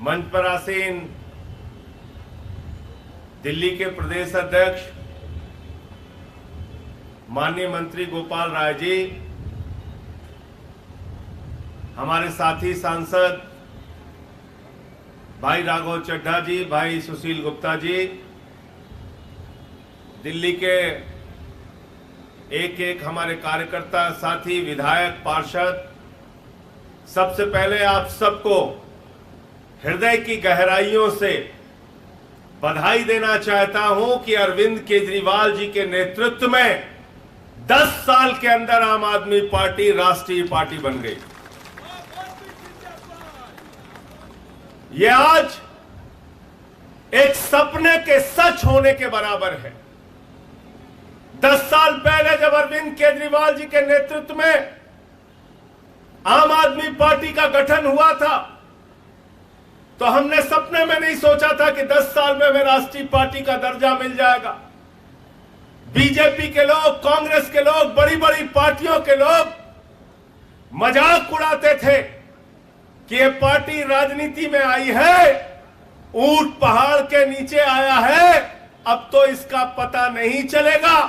मंच पर आसीन दिल्ली के प्रदेश अध्यक्ष माननीय मंत्री गोपाल राय जी, हमारे साथी सांसद भाई राघव चड्ढा जी, भाई सुशील गुप्ता जी, दिल्ली के एक एक हमारे कार्यकर्ता साथी, विधायक, पार्षद, सबसे पहले आप सबको हृदय की गहराइयों से बधाई देना चाहता हूं कि अरविंद केजरीवाल जी के नेतृत्व में 10 साल के अंदर आम आदमी पार्टी राष्ट्रीय पार्टी बन गई। यह आज एक सपने के सच होने के बराबर है। 10 साल पहले जब अरविंद केजरीवाल जी के नेतृत्व में आम आदमी पार्टी का गठन हुआ था तो हमने सपने में नहीं सोचा था कि 10 साल में हमें राष्ट्रीय पार्टी का दर्जा मिल जाएगा। बीजेपी के लोग, कांग्रेस के लोग, बड़ी बड़ी पार्टियों के लोग मजाक उड़ाते थे कि ये पार्टी राजनीति में आई है, ऊंट पहाड़ के नीचे आया है, अब तो इसका पता नहीं चलेगा।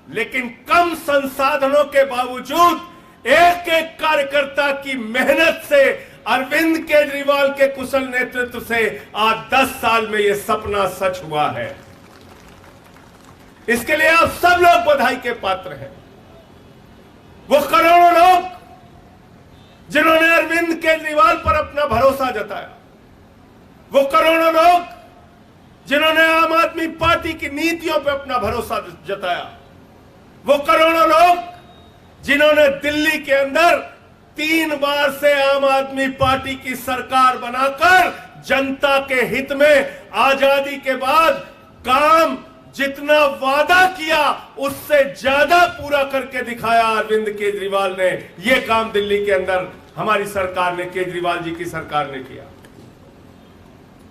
लेकिन कम संसाधनों के बावजूद एक एक कार्यकर्ता की मेहनत से, अरविंद केजरीवाल के कुशल नेतृत्व से आज 10 साल में यह सपना सच हुआ है। इसके लिए आप सब लोग बधाई के पात्र हैं। वो करोड़ों लोग जिन्होंने अरविंद केजरीवाल पर अपना भरोसा जताया, वो करोड़ों लोग जिन्होंने आम आदमी पार्टी की नीतियों पर अपना भरोसा जताया, वो करोड़ों लोग जिन्होंने दिल्ली के अंदर 3 बार से आम आदमी पार्टी की सरकार बनाकर जनता के हित में आजादी के बाद काम जितना वादा किया उससे ज्यादा पूरा करके दिखाया अरविंद केजरीवाल ने। यह काम दिल्ली के अंदर हमारी सरकार ने, केजरीवाल जी की सरकार ने किया।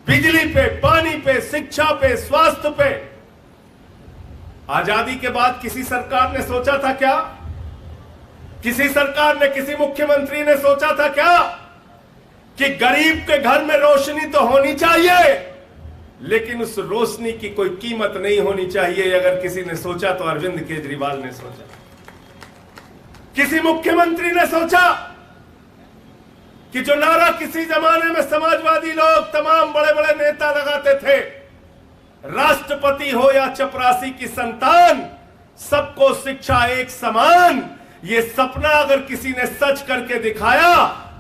बिजली पे, पानी पे, शिक्षा पे, स्वास्थ्य पे। आजादी के बाद किसी सरकार ने सोचा था क्या? किसी सरकार ने, किसी मुख्यमंत्री ने सोचा था क्या कि गरीब के घर में रोशनी तो होनी चाहिए लेकिन उस रोशनी की कोई कीमत नहीं होनी चाहिए? अगर किसी ने सोचा तो अरविंद केजरीवाल ने सोचा। किसी मुख्यमंत्री ने सोचा कि जो नारा किसी जमाने में समाजवादी लोग, तमाम बड़े बड़े नेता लगाते थे, राष्ट्रपति हो या चपरासी की संतान, सबको शिक्षा एक समान, ये सपना अगर किसी ने सच करके दिखाया,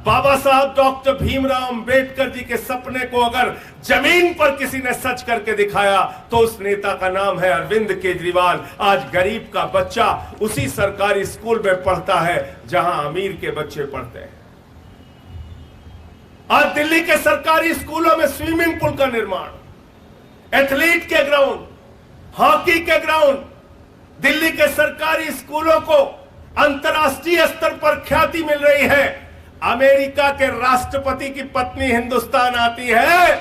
बाबा साहब डॉक्टर भीमराव अंबेडकर जी के सपने को अगर जमीन पर किसी ने सच करके दिखाया तो उस नेता का नाम है अरविंद केजरीवाल। आज गरीब का बच्चा उसी सरकारी स्कूल में पढ़ता है जहां अमीर के बच्चे पढ़ते हैं। आज दिल्ली के सरकारी स्कूलों में स्विमिंग पूल का निर्माण, एथलीट के ग्राउंड, हॉकी के ग्राउंड, दिल्ली के सरकारी स्कूलों को अंतर्राष्ट्रीय स्तर पर ख्याति मिल रही है। अमेरिका के राष्ट्रपति की पत्नी हिंदुस्तान आती है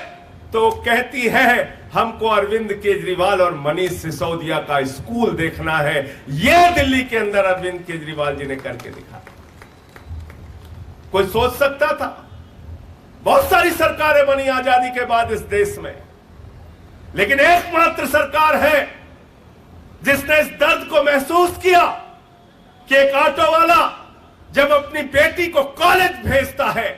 तो कहती है हमको अरविंद केजरीवाल और मनीष सिसोदिया का स्कूल देखना है। यह दिल्ली के अंदर अरविंद केजरीवाल जी ने करके दिखा। कोई सोच सकता था? बहुत सारी सरकारें बनी आजादी के बाद इस देश में, लेकिन एकमात्र सरकार है जिसने इस दर्द को महसूस किया कि एक ऑटो वाला जब अपनी बेटी को कॉलेज भेजता है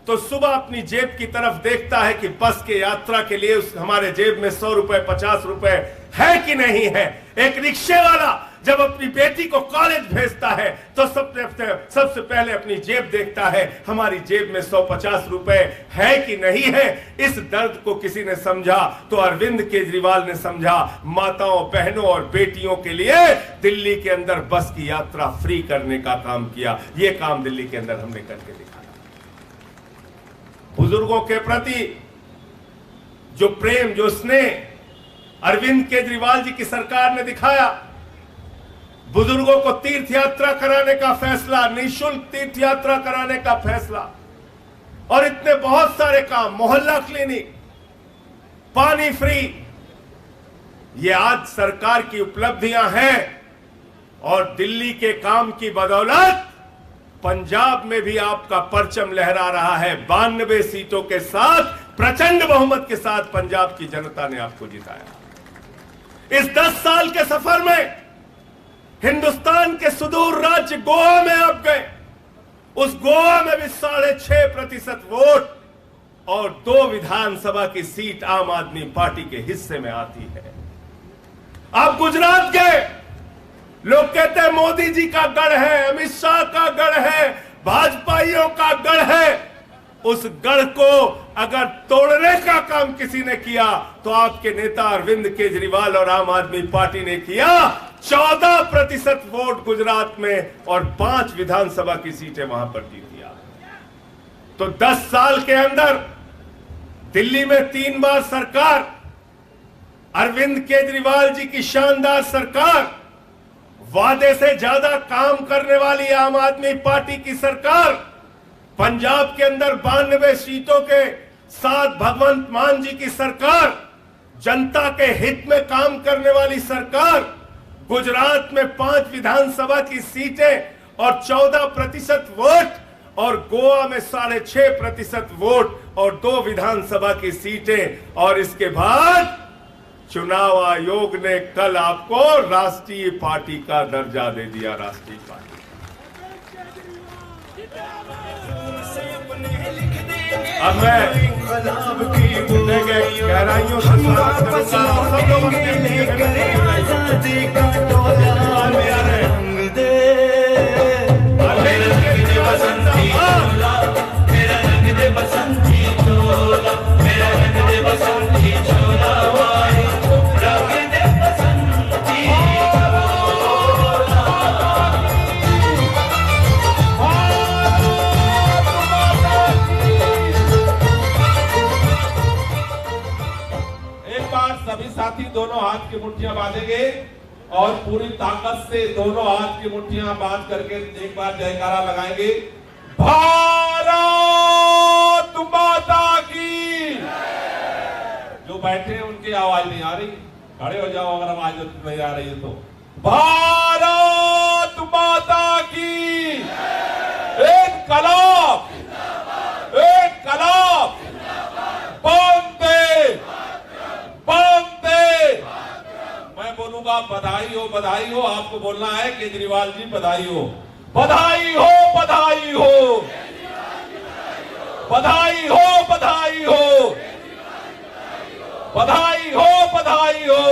तो सुबह अपनी जेब की तरफ देखता है कि बस के यात्रा के लिए हमारे जेब में 100 रुपए, 50 रुपए है कि नहीं है। एक रिक्शे वाला जब अपनी बेटी को कॉलेज भेजता है तो सबसे पहले अपनी जेब देखता है, हमारी जेब में 150 रुपए है कि नहीं है। इस दर्द को किसी ने समझा तो अरविंद केजरीवाल ने समझा। माताओं, बहनों और बेटियों के लिए दिल्ली के अंदर बस की यात्रा फ्री करने का काम किया। यह काम दिल्ली के अंदर हमने करके दिखाया। बुजुर्गों के प्रति जो प्रेम, जो स्नेह अरविंद केजरीवाल जी की सरकार ने दिखाया। बुजुर्गों को तीर्थ यात्रा कराने का फैसला, निःशुल्क तीर्थ यात्रा कराने का फैसला, और इतने बहुत सारे काम, मोहल्ला क्लिनिक, पानी फ्री, ये आज सरकार की उपलब्धियां हैं। और दिल्ली के काम की बदौलत पंजाब में भी आपका परचम लहरा रहा है। 92 सीटों के साथ प्रचंड बहुमत के साथ पंजाब की जनता ने आपको जिताया। इस 10 साल के सफर में हिंदुस्तान के सुदूर राज्य गोवा में आप गए, उस गोवा में भी 6.5% वोट और 2 विधानसभा की सीट आम आदमी पार्टी के हिस्से में आती है। आप गुजरात गए, लोग कहते हैं मोदी जी का गढ़ है, अमित शाह का गढ़ है, भाजपाइयों का गढ़ है। उस गढ़ को अगर तोड़ने का काम किसी ने किया तो आपके नेता अरविंद केजरीवाल और आम आदमी पार्टी ने किया। 14% वोट गुजरात में और 5 विधानसभा की सीटें वहां पर जीत दिया। तो 10 साल के अंदर दिल्ली में 3 बार सरकार, अरविंद केजरीवाल जी की शानदार सरकार, वादे से ज्यादा काम करने वाली आम आदमी पार्टी की सरकार, पंजाब के अंदर 92 सीटों के साथ भगवंत मान जी की सरकार, जनता के हित में काम करने वाली सरकार, गुजरात में 5 विधानसभा की सीटें और 14% वोट और गोवा में 6.5% वोट और 2 विधानसभा की सीटें। और इसके बाद चुनाव आयोग ने कल आपको राष्ट्रीय पार्टी का दर्जा दे दिया। राष्ट्रीय पार्टी अब मैं गहराइयों से स्वागत करूंगा। सब लोग सभी साथी दोनों हाथ की मुट्ठियां बांधेंगे और पूरी ताकत से दोनों हाथ की मुट्ठियां बांध करके एक बार जयकारा लगाएंगे। भारत माता की। जो बैठे हैं उनकी आवाज नहीं आ रही, खड़े हो जाओ अगर आवाज नहीं आ रही है तो। भारत माता की। एक कलाम, एक कलाम, वंदे वंदे। मैं बोलूंगा बधाई हो, बधाई हो। आपको बोलना है केजरीवाल जी बधाई हो, बधाई हो, बधाई हो, बधाई हो, बधाई हो, बधाई हो, बधाई हो।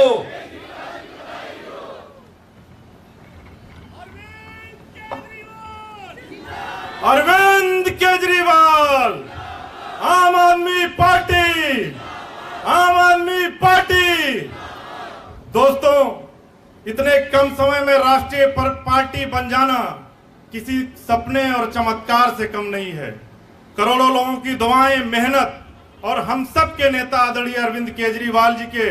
अरविंद केजरीवाल, आम आदमी पार्टी, आम आदमी पार्टी। दोस्तों, इतने कम समय में राष्ट्रीय पार्टी बन जाना किसी सपने और चमत्कार से कम नहीं है। करोड़ों लोगों की दुआएं, मेहनत और हम सब के नेता आदरणीय अरविंद केजरीवाल जी के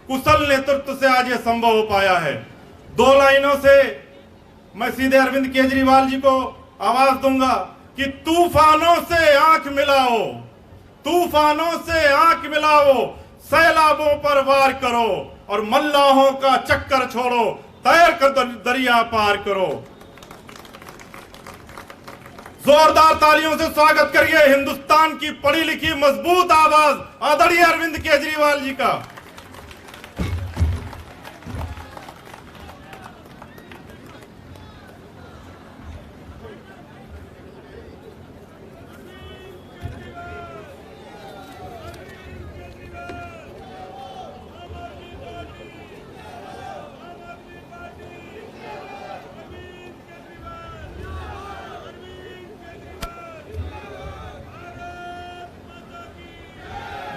कुशल नेतृत्व से आज ये संभव हो पाया है। 2 लाइनों से मैं सीधे अरविंद केजरीवाल जी को आवाज दूंगा कि तूफानों से आंख मिलाओ, तूफानों से आंख मिलाओ, सैलाबों पर वार करो और मल्लाहों का चक्कर छोड़ो, तैर कर दरिया पार करो। जोरदार तालियों से स्वागत करिए हिंदुस्तान की पढ़ी लिखी मजबूत आवाज आदरणीय अरविंद केजरीवाल जी का।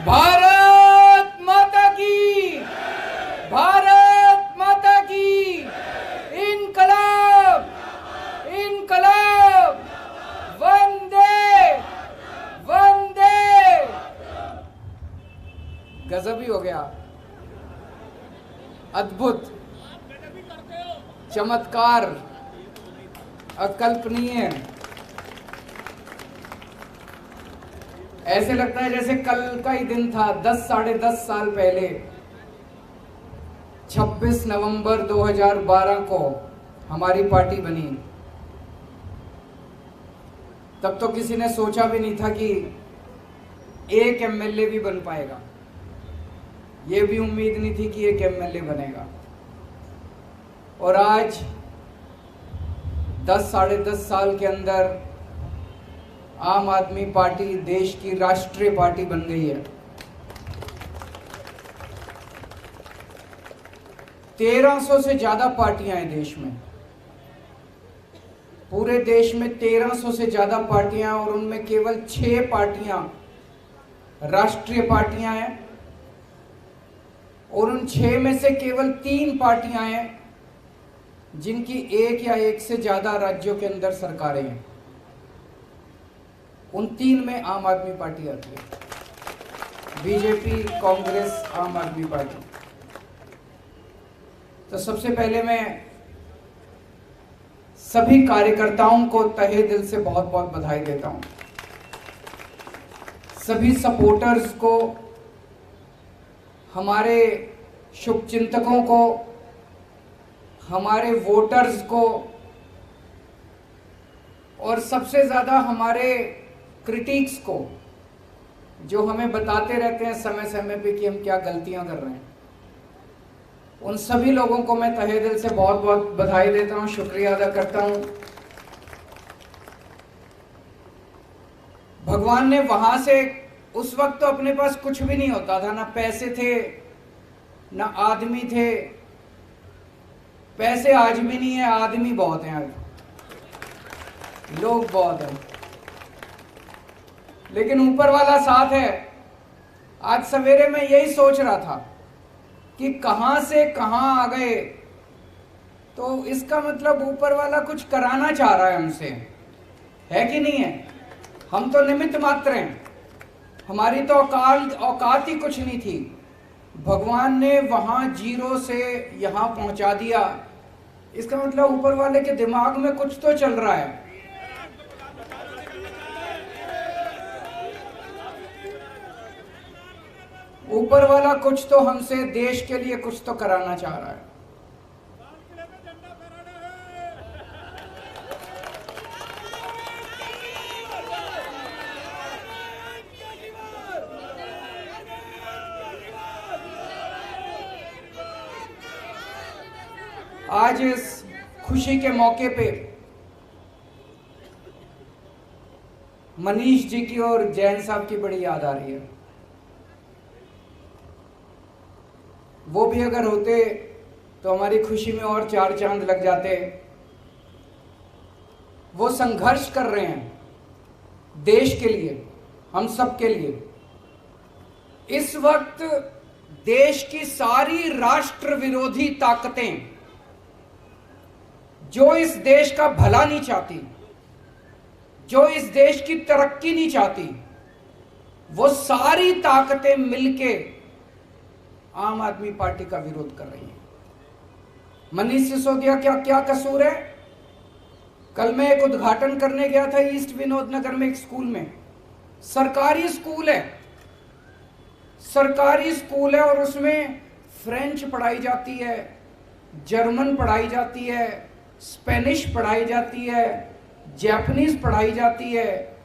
भारत माता की, भारत माता की। इनकलाब, इनकलाब, वंदे वंदे। गजब ही हो गया, अद्भुत, चमत्कार, अकल्पनीय। ऐसे लगता है जैसे कल का ही दिन था। 10 साढ़े 10 साल पहले 26 नवंबर 2012 को हमारी पार्टी बनी। तब तो किसी ने सोचा भी नहीं था कि एक एमएलए भी बन पाएगा। ये भी उम्मीद नहीं थी कि एक एमएलए बनेगा। और आज 10 साढ़े 10 साल के अंदर आम आदमी पार्टी देश की राष्ट्रीय पार्टी बन गई है। 1300 से ज्यादा पार्टियां हैं देश में, पूरे देश में 1300 से ज्यादा पार्टियां, और उनमें केवल 6 पार्टियां राष्ट्रीय पार्टियां हैं, और उन 6 में से केवल 3 पार्टियां हैं जिनकी एक या एक से ज्यादा राज्यों के अंदर सरकारें हैं। उन 3 में आम आदमी पार्टी आती है, बीजेपी, कांग्रेस, आम आदमी पार्टी। तो सबसे पहले मैं सभी कार्यकर्ताओं को तहे दिल से बहुत बहुत बधाई देता हूं, सभी सपोर्टर्स को, हमारे शुभचिंतकों को, हमारे वोटर्स को, और सबसे ज्यादा हमारे क्रिटिक्स को, जो हमें बताते रहते हैं समय समय पे कि हम क्या गलतियां कर रहे हैं। उन सभी लोगों को मैं तहे दिल से बहुत बहुत बधाई देता हूं, शुक्रिया अदा करता हूं। भगवान ने वहां से, उस वक्त तो अपने पास कुछ भी नहीं होता था, ना पैसे थे ना आदमी थे। पैसे आज भी नहीं है, आदमी बहुत हैं, आज लोग बहुत हैं, लेकिन ऊपर वाला साथ है। आज सवेरे मैं यही सोच रहा था कि कहां से कहां आ गए, तो इसका मतलब ऊपर वाला कुछ कराना चाह रहा है हमसे, है कि नहीं है? हम तो निमित्त मात्र हैं, हमारी तो औकात ही कुछ नहीं थी। भगवान ने वहां 0 से यहां पहुंचा दिया। इसका मतलब ऊपर वाले के दिमाग में कुछ तो चल रहा है। ऊपर वाला कुछ तो हमसे, देश के लिए कुछ तो कराना चाह रहा है। आज इस खुशी के मौके पे मनीष जी की और जैन साहब की बड़ी याद आ रही है। वो भी अगर होते तो हमारी खुशी में और 4 चांद लग जाते। वो संघर्ष कर रहे हैं देश के लिए, हम सब के लिए। इस वक्त देश की सारी राष्ट्र विरोधी ताकतें, जो इस देश का भला नहीं चाहती, जो इस देश की तरक्की नहीं चाहती, वो सारी ताकतें मिलके आम आदमी पार्टी का विरोध कर रही है। मनीष सिसोदिया क्या क्या कसूर है? कल मैं एक उद्घाटन करने गया था ईस्ट विनोद नगर में, एक स्कूल में। सरकारी स्कूल है, सरकारी स्कूल है, और उसमें फ्रेंच पढ़ाई जाती है, जर्मन पढ़ाई जाती है, स्पेनिश पढ़ाई जाती है, जापानीज पढ़ाई जाती है।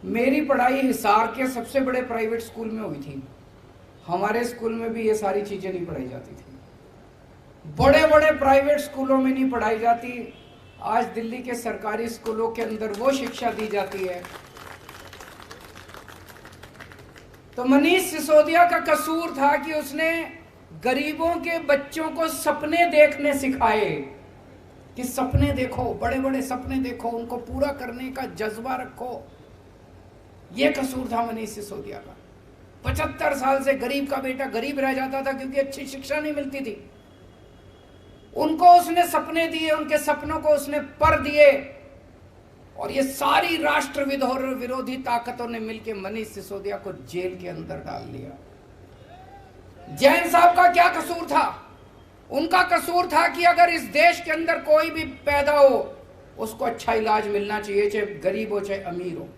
मेरी पढ़ाई हिसार के सबसे बड़े प्राइवेट स्कूल में हुई थी। हमारे स्कूल में भी ये सारी चीजें नहीं पढ़ाई जाती थी, बड़े बड़े प्राइवेट स्कूलों में नहीं पढ़ाई जाती। आज दिल्ली के सरकारी स्कूलों के अंदर वो शिक्षा दी जाती है। तो मनीष सिसोदिया का कसूर था कि उसने गरीबों के बच्चों को सपने देखने सिखाए, कि सपने देखो, बड़े बड़े सपने देखो, उनको पूरा करने का जज्बा रखो। यह कसूर था मनीष सिसोदिया का। 75 साल से गरीब का बेटा गरीब रह जाता था क्योंकि अच्छी शिक्षा नहीं मिलती थी। उनको उसने सपने दिए, उनके सपनों को उसने पर दिए, और ये सारी राष्ट्र विरोधी ताकतों ने मिलकर मनीष सिसोदिया को जेल के अंदर डाल दिया। जैन साहब का क्या कसूर था? उनका कसूर था कि अगर इस देश के अंदर कोई भी पैदा हो, उसको अच्छा इलाज मिलना चाहिए, चाहे गरीब हो चाहे अमीर हो।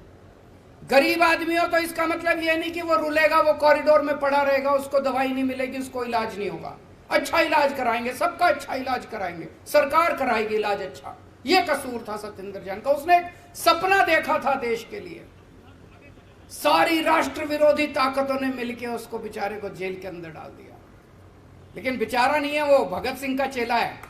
गरीब आदमी हो तो इसका मतलब यह नहीं कि वो रुलेगा, वो कॉरिडोर में पड़ा रहेगा, उसको दवाई नहीं मिलेगी, उसको इलाज नहीं होगा। अच्छा इलाज कराएंगे, सबका अच्छा इलाज कराएंगे, सरकार कराएगी इलाज अच्छा। ये कसूर था सत्येंद्र जैन का। उसने एक सपना देखा था देश के लिए। सारी राष्ट्र विरोधी ताकतों ने मिलकर उसको बेचारे को जेल के अंदर डाल दिया। लेकिन बेचारा नहीं है, वो भगत सिंह का चेला है।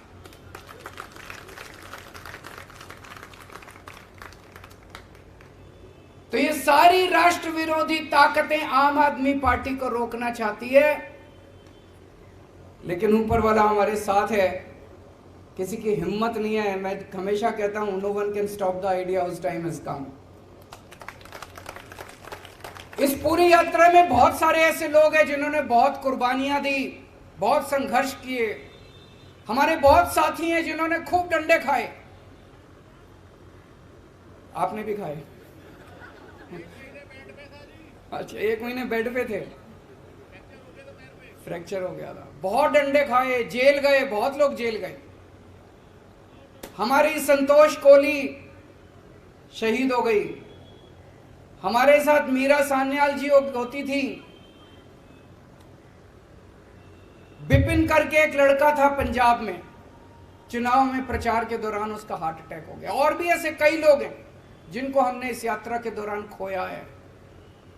तो ये सारी राष्ट्र विरोधी ताकतें आम आदमी पार्टी को रोकना चाहती है, लेकिन ऊपर वाला हमारे साथ है। किसी की हिम्मत नहीं है। मैं हमेशा कहता हूं, no one can stop the idea whose time has come. इस पूरी यात्रा में बहुत सारे ऐसे लोग हैं जिन्होंने बहुत कुर्बानियां दी, बहुत संघर्ष किए। हमारे बहुत साथी हैं जिन्होंने खूब डंडे खाए। आपने भी खाए? अच्छा, 1 महीने बेड पे थे, फ्रैक्चर हो गया था। बहुत डंडे खाए, जेल गए, बहुत लोग जेल गए। हमारी संतोष कोहली शहीद हो गई। हमारे साथ मीरा सान्याल जी होती थी। बिपिन करके एक लड़का था पंजाब में, चुनाव में प्रचार के दौरान उसका हार्ट अटैक हो गया। और भी ऐसे कई लोग हैं जिनको हमने इस यात्रा के दौरान खोया है।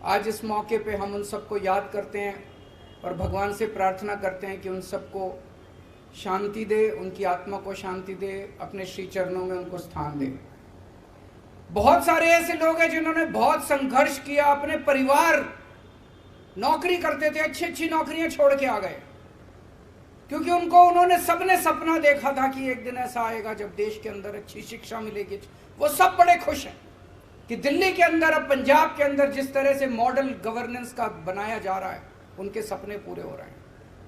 आज इस मौके पे हम उन सबको याद करते हैं और भगवान से प्रार्थना करते हैं कि उन सबको शांति दे, उनकी आत्मा को शांति दे, अपने श्री चरणों में उनको स्थान दे। बहुत सारे ऐसे लोग हैं जिन्होंने बहुत संघर्ष किया। अपने परिवार, नौकरी करते थे, अच्छी अच्छी नौकरियां छोड़ के आ गए, क्योंकि उन्होंने सबने सपना देखा था कि एक दिन ऐसा आएगा जब देश के अंदर अच्छी शिक्षा मिलेगी। वो सब बड़े खुश हैं कि दिल्ली के अंदर, अब पंजाब के अंदर जिस तरह से मॉडल गवर्नेंस का बनाया जा रहा है, उनके सपने पूरे हो रहे हैं।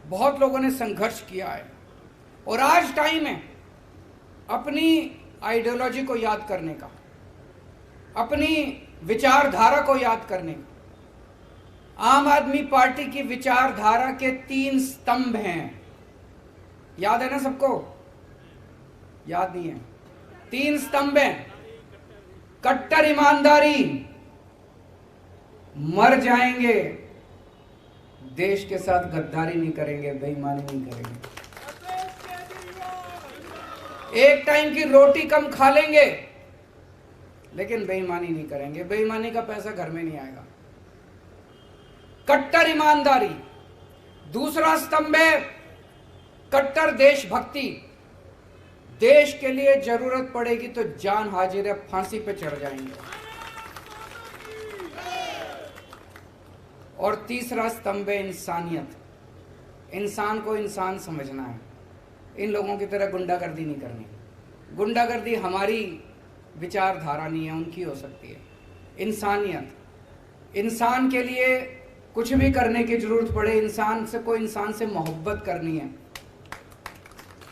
बहुत लोगों ने संघर्ष किया है और आज टाइम है अपनी आइडियोलॉजी को याद करने का, अपनी विचारधारा को याद करने का। आम आदमी पार्टी की विचारधारा के 3 स्तंभ हैं। याद है ना सबको? याद नहीं है? 3 स्तंभ हैं। कट्टर ईमानदारी, मर जाएंगे, देश के साथ गद्दारी नहीं करेंगे, बेईमानी नहीं करेंगे, एक टाइम की रोटी कम खा लेंगे लेकिन बेईमानी नहीं करेंगे। बेईमानी का पैसा घर में नहीं आएगा। कट्टर ईमानदारी। दूसरा स्तंभ है कट्टर देशभक्ति। देश के लिए जरूरत पड़ेगी तो जान हाजिर है, फांसी पे चढ़ जाएंगे। और तीसरा स्तंभ है इंसानियत। इंसान को इंसान समझना है। इन लोगों की तरह गुंडागर्दी नहीं करनी। गुंडागर्दी हमारी विचारधारा नहीं है, उनकी हो सकती है। इंसानियत, इंसान के लिए कुछ भी करने की जरूरत पड़े, इंसान से, कोई इंसान से मोहब्बत करनी है।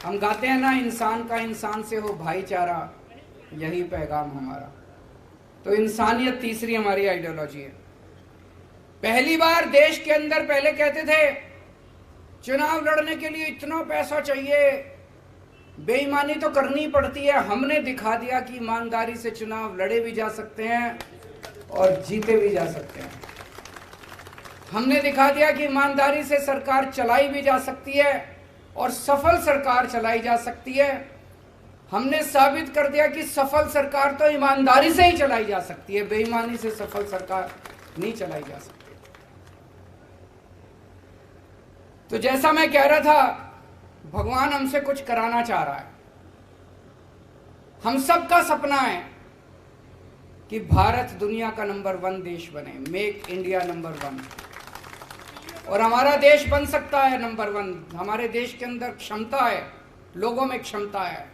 हम गाते हैं ना, इंसान का इंसान से हो भाईचारा, यही पैगाम हमारा। तो इंसानियत तीसरी हमारी आइडियोलॉजी है। पहली बार देश के अंदर पहले कहते थे चुनाव लड़ने के लिए इतना पैसा चाहिए, बेईमानी तो करनी पड़ती है। हमने दिखा दिया कि ईमानदारी से चुनाव लड़े भी जा सकते हैं और जीते भी जा सकते हैं। हमने दिखा दिया कि ईमानदारी से सरकार चलाई भी जा सकती है और सफल सरकार चलाई जा सकती है। हमने साबित कर दिया कि सफल सरकार तो ईमानदारी से ही चलाई जा सकती है, बेईमानी से सफल सरकार नहीं चलाई जा सकती। तो जैसा मैं कह रहा था, भगवान हमसे कुछ कराना चाह रहा है। हम सबका सपना है कि भारत दुनिया का नंबर 1 देश बने, मेक इंडिया नंबर 1। और हमारा देश बन सकता है नंबर 1। हमारे देश के अंदर क्षमता है, लोगों में क्षमता है।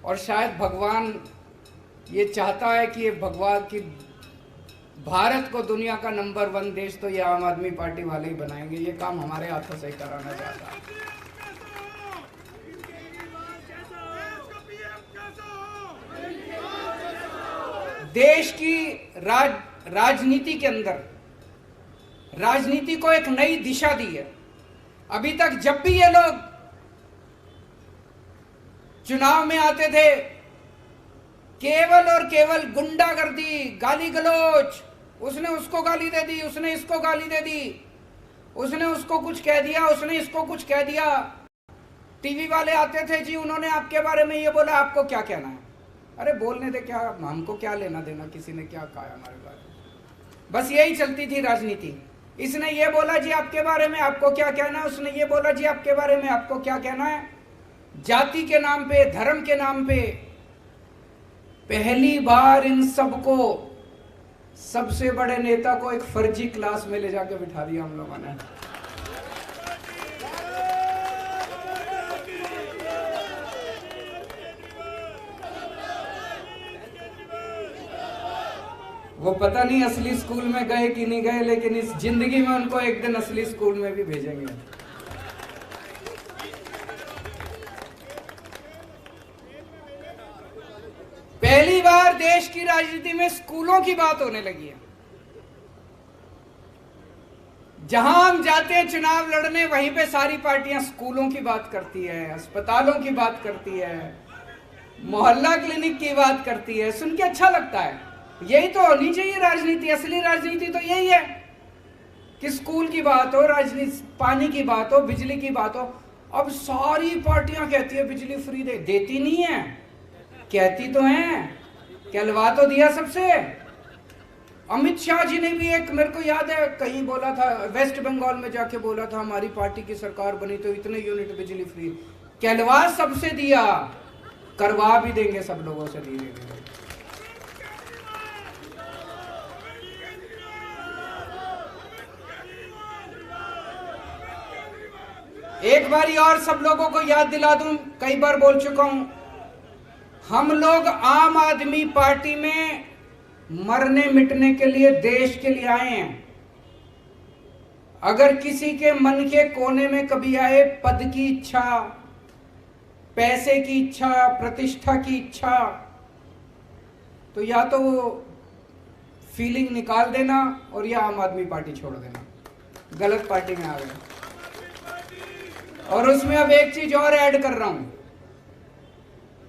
और शायद भगवान ये चाहता है कि भारत को दुनिया का नंबर 1 देश तो ये आम आदमी पार्टी वाले ही बनाएंगे। ये काम हमारे हाथों से ही कराना चाहता है। देश की राजनीति के अंदर राजनीति को एक नई दिशा दी है। अभी तक जब भी ये लोग चुनाव में आते थे, केवल और केवल गुंडागर्दी, गाली गलौज, उसने उसको गाली दे दी, उसने इसको गाली दे दी, उसने उसको कुछ कह दिया, उसने इसको कुछ कह दिया। टीवी वाले आते थे, जी उन्होंने आपके बारे में ये बोला, आपको क्या कहना है? अरे बोलने दे, क्या हमको क्या लेना देना किसी ने क्या कहा हमारे बारे में। बस यही चलती थी राजनीति। इसने ये बोला जी आपके बारे में आपको क्या कहना है, उसने ये बोला जी आपके बारे में आपको क्या कहना है। जाति के नाम पे, धर्म के नाम पे पहली बार इन सबको, सबसे बड़े नेता को एक फर्जी क्लास में ले जाके बिठा दिया हम लोगों ने। वो पता नहीं असली स्कूल में गए कि नहीं गए, लेकिन इस जिंदगी में उनको एक दिन असली स्कूल में भी भेजेंगे। पहली बार देश की राजनीति में स्कूलों की बात होने लगी है। जहां हम जाते हैं चुनाव लड़ने, वहीं पे सारी पार्टियां स्कूलों की बात करती है, अस्पतालों की बात करती है, मोहल्ला क्लिनिक की बात करती है। सुन के अच्छा लगता है। यही तो होनी चाहिए राजनीति। असली राजनीति तो यही है कि स्कूल की बात हो, राजनीति, पानी की बात हो, बिजली की बात हो। अब सारी पार्टियां कहती है बिजली फ्री देती नहीं है, कहती तो हैं, कहलवा तो दिया सबसे। अमित शाह जी ने भी एक, मेरे को याद है कहीं बोला था, वेस्ट बंगाल में जाके बोला था हमारी पार्टी की सरकार बनी तो इतने यूनिट बिजली फ्री, कहलवा सबसे दिया, करवा भी देंगे सब लोगों से धीरे धीरे। एक बारी और सब लोगों को याद दिला दूं, कई बार बोल चुका हूं, हम लोग आम आदमी पार्टी में मरने मिटने के लिए, देश के लिए आए हैं। अगर किसी के मन के कोने में कभी आए पद की इच्छा, पैसे की इच्छा, प्रतिष्ठा की इच्छा, तो या तो वो फीलिंग निकाल देना और या आम आदमी पार्टी छोड़ देना। गलत पार्टी में आ गए। और उसमें अब एक चीज और ऐड कर रहा हूं,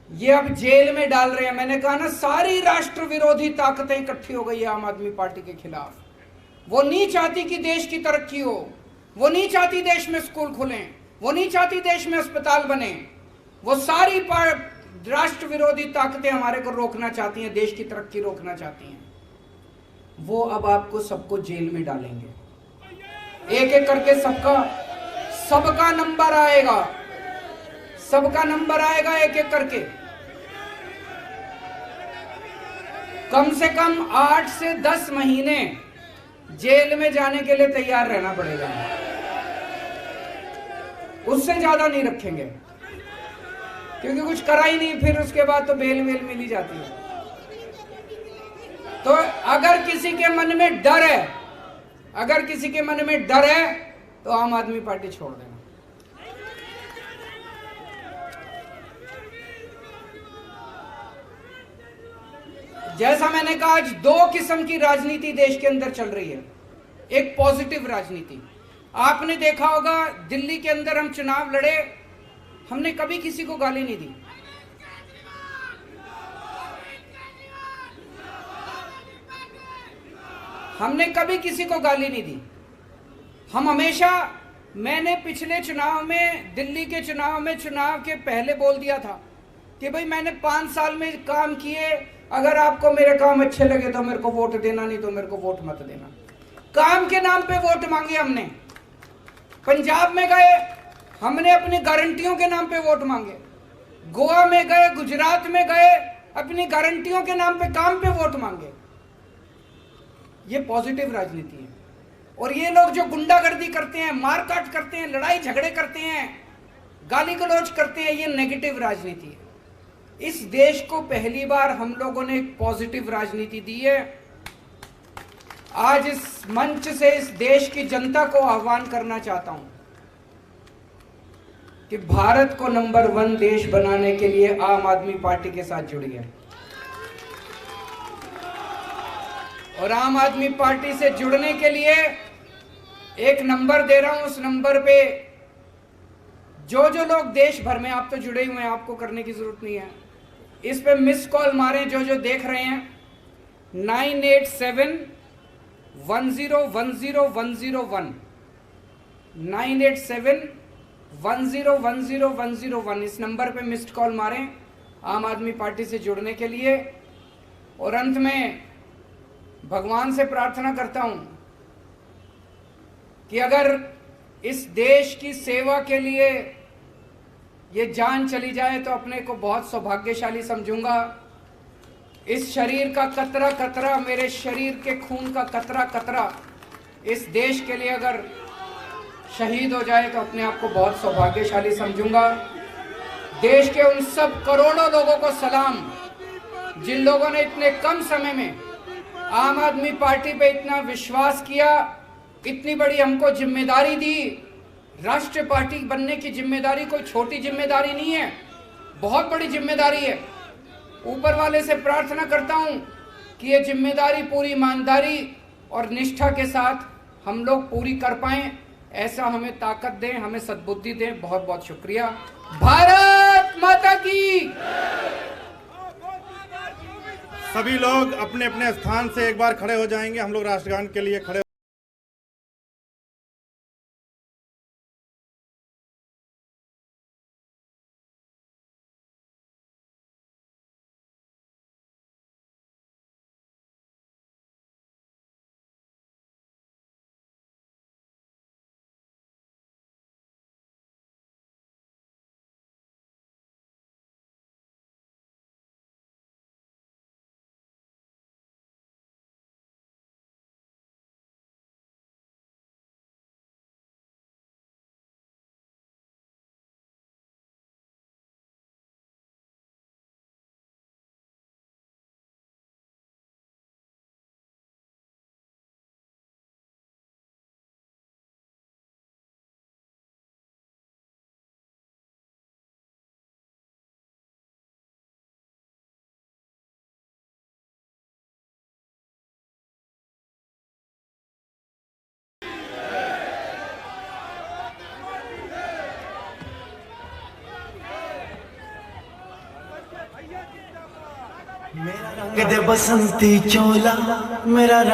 ये अब जेल में डाल रहे हैं। मैंने कहा ना, सारी राष्ट्र विरोधी ताकतें इकट्ठी हो गई है आम आदमी पार्टी के खिलाफ। वो नहीं चाहती कि देश की तरक्की हो, वो नहीं चाहती देश में स्कूल खुलें, वो नहीं चाहती देश में अस्पताल बने। वो सारी राष्ट्र विरोधी ताकतें हमारे को रोकना चाहती हैं, देश की तरक्की रोकना चाहती हैं। वो अब आपको सबको जेल में डालेंगे। एक एक करके सबका नंबर आएगा, सबका नंबर आएगा एक एक करके। कम से कम 8 से 10 महीने जेल में जाने के लिए तैयार रहना पड़ेगा, उससे ज्यादा नहीं रखेंगे, क्योंकि कुछ करा ही नहीं, फिर उसके बाद तो बेल वेल मिली जाती है। तो अगर किसी के मन में डर है, अगर किसी के मन में डर है तो आम आदमी पार्टी छोड़ देना। जैसा मैंने कहा, आज 2 किस्म की राजनीति देश के अंदर चल रही है। एक पॉजिटिव राजनीति, आपने देखा होगा दिल्ली के अंदर हम चुनाव लड़े, हमने कभी किसी को गाली नहीं दी। हमने कभी किसी को गाली नहीं दी। हम हमेशा, मैंने पिछले चुनाव में, दिल्ली के चुनाव में, चुनाव के पहले बोल दिया था कि भाई मैंने 5 साल में काम किए, अगर आपको मेरे काम अच्छे लगे तो मेरे को वोट देना, नहीं तो मेरे को वोट मत देना। काम के नाम पे वोट मांगे हमने। पंजाब में गए, हमने अपनी गारंटियों के नाम पे वोट मांगे। गोवा में गए, गुजरात में गए, अपनी गारंटियों के नाम पे, काम पे वोट मांगे। ये पॉजिटिव राजनीति है। और ये लोग जो गुंडागर्दी करते हैं, मारकाट करते हैं, लड़ाई झगड़े करते हैं, गाली गलौज करते हैं, ये नेगेटिव राजनीति है। इस देश को पहली बार हम लोगों ने एक पॉजिटिव राजनीति दी है। आज इस मंच से इस देश की जनता को आह्वान करना चाहता हूं कि भारत को नंबर 1 देश बनाने के लिए आम आदमी पार्टी के साथ जुड़िए। और आम आदमी पार्टी से जुड़ने के लिए एक नंबर दे रहा हूं, उस नंबर पे जो जो लोग देश भर में, आप तो जुड़े हुए हैं, आपको करने की जरूरत नहीं है, इस पे मिस कॉल मारें जो जो देख रहे हैं। 987-1010-101 987-1010-101 इस नंबर पे मिस्ड कॉल मारें आम आदमी पार्टी से जुड़ने के लिए। और अंत में भगवान से प्रार्थना करता हूं कि अगर इस देश की सेवा के लिए ये जान चली जाए तो अपने को बहुत सौभाग्यशाली समझूंगा। इस शरीर का कतरा कतरा, मेरे शरीर के खून का कतरा कतरा इस देश के लिए अगर शहीद हो जाए तो अपने आप को बहुत सौभाग्यशाली समझूंगा। देश के उन सब करोड़ों लोगों को सलाम जिन लोगों ने इतने कम समय में आम आदमी पार्टी पे इतना विश्वास किया, इतनी बड़ी हमको जिम्मेदारी दी। राष्ट्रीय पार्टी बनने की जिम्मेदारी कोई छोटी जिम्मेदारी नहीं है, बहुत बड़ी जिम्मेदारी है। ऊपर वाले से प्रार्थना करता हूं कि ये जिम्मेदारी पूरी ईमानदारी और निष्ठा के साथ हम लोग पूरी कर पाएं, ऐसा हमें ताकत दें, हमें सद्बुद्धि दें। बहुत बहुत शुक्रिया। भारत माता की। सभी लोग अपने अपने स्थान से एक बार खड़े हो जाएंगे। हम लोग राष्ट्रगान के लिए खड़े मेरा रंग दे बसंती चोला, मेरा